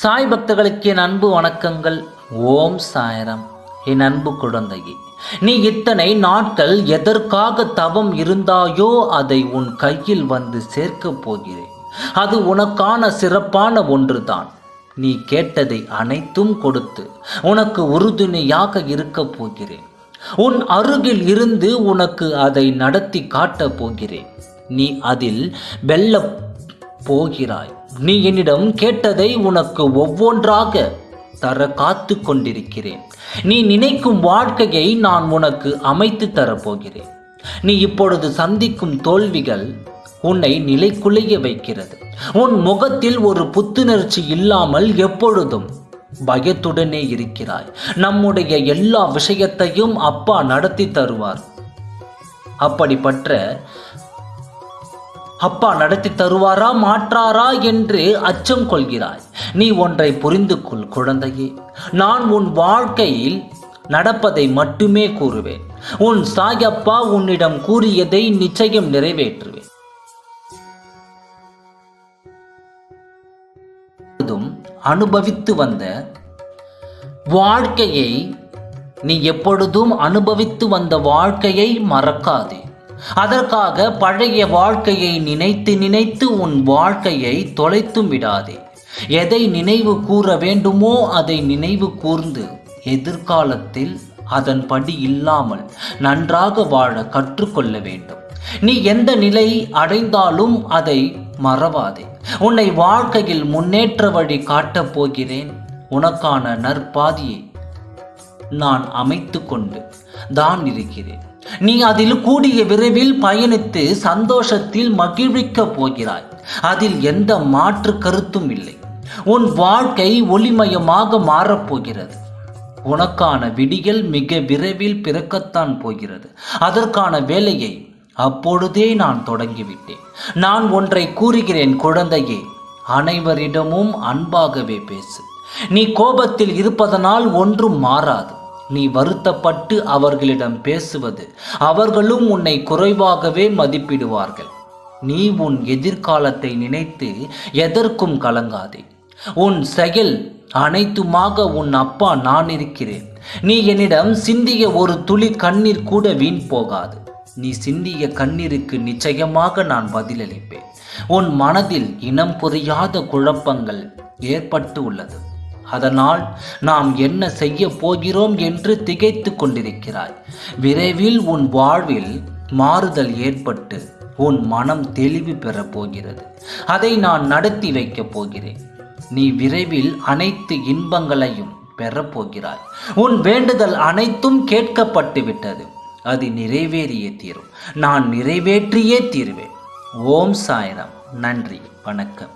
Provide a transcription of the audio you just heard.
சாய் பக்தர்களுக்கு என் அன்பு வணக்கங்கள். ஓம் சாய்ராம். என் அன்பு குழந்தையே, நீ இத்தனை நாட்கள் எதற்காக தவம் இருந்தாயோ அதை உன் கையில் வந்து சேர்க்கப் போகிறேன். அது உனக்கான சிறப்பான ஒன்றுதான். நீ கேட்டதை அனைத்தும் கொடுத்து உனக்கு உறுதுணையாக இருக்கப் போகிறேன். உன் அருகில் இருந்து உனக்கு அதை நடத்தி காட்டப் போகிறேன். நீ அதில் வெல்ல போகிறாய். நீ என்னிடம் கேட்டதை உனக்கு ஒவ்வொன்றாக தர காத்து கொண்டிருக்கிறேன். நீ நினைக்கும் வாழ்க்கையை நான் உனக்கு அமைத்து தரப்போகிறேன். நீ இப்பொழுது சந்திக்கும் தோல்விகள் உன்னை நிலைக்குலைய வைக்கிறது. உன் முகத்தில் ஒரு புத்துணர்ச்சி இல்லாமல் எப்பொழுதும் பயத்துடனே இருக்கிறாய். நம்முடைய எல்லா விஷயத்தையும் அப்பா நடத்தி தருவார். அப்படிப்பட்ட அப்பா நடத்தி தருவாரா மாற்றாரா என்று அச்சம் கொள்கிறாய். நீ ஒன்றை புரிந்து கொள் குழந்தையே, நான் உன் வாழ்க்கையில் நடப்பதை மட்டுமே கூறுவேன். உன் சாயப்பா உன்னிடம் கூறியதை நிச்சயம் நிறைவேற்றுவேன். அனுபவித்து வந்த வாழ்க்கையை நீ எப்பொழுதும் அனுபவித்து வந்த வாழ்க்கையை மறக்காதே. அதற்காக பழைய வாழ்க்கையை நினைத்து நினைத்து உன் வாழ்க்கையை தொலைத்தும் விடாதே. எதை நினைவு கூற வேண்டுமோ அதை நினைவு கூர்ந்து எதிர்காலத்தில் அதன்படி இல்லாமல் நன்றாக வாழ கற்றுக்கொள்ள வேண்டும். நீ எந்த நிலை அடைந்தாலும் அதை மறவாதே. உன்னை வாழ்க்கையில் முன்னேற்ற வழி காட்டப் போகிறேன். உனக்கான நற்பாதியை நான் அமைத்து கொண்டு தான் இருக்கிறேன். நீ அதில் கூடிய விரைவில் பயணித்து சந்தோஷத்தில் மகிழ்விக்கப் போகிறாய். அதில் எந்த மாற்று கருத்தும் இல்லை. உன் வாழ்க்கை ஒளிமயமாக மாறப்போகிறது. உனக்கான விடியல் மிக விரைவில் பிறக்கத்தான் போகிறது. அதற்கான வேலையை அப்பொழுதே நான் தொடங்கிவிட்டேன். நான் ஒன்றை கூறுகிறேன் குழந்தையே, அனைவரிடமும் அன்பாகவே பேசு. நீ கோபத்தில் இருப்பதனால் ஒன்றும் மாறாது. நீ வருத்தப்பட்டு அவர்களிடம் பேசுவது அவர்களும் உன்னை குறைவாகவே மதிப்பிடுவார்கள். நீ உன் எதிர்காலத்தை நினைத்து எதற்கும் கலங்காதே. உன் செயல் அனைத்துமாக உன் அப்பா நான் இருக்கிறேன். நீ என்னிடம் சிந்திய ஒரு துளி கண்ணீர் கூட வீண் போகாது. நீ சிந்திய கண்ணீருக்கு நிச்சயமாக நான் பதிலளிப்பேன். உன் மனதில் இனம் புரியாத குழப்பங்கள் ஏற்பட்டு உள்ளது. அதனால் நாம் என்ன செய்ய போகிறோம் என்று திகைத்து கொண்டிருக்கிறாய். விரைவில் உன் வாழ்வில் மாறுதல் ஏற்பட்டு உன் மனம் தெளிவு பெறப் போகிறது. அதை நான் நடத்தி வைக்கப் போகிறேன். நீ விரைவில் அனைத்து இன்பங்களையும் பெறப்போகிறாய். உன் வேண்டுதல் அனைத்தும் கேட்கப்பட்டு விட்டது. அது நிறைவேறியே தீரும். நான் நிறைவேற்றியே தீர்வேன். ஓம் சாய்ராம். நன்றி, வணக்கம்.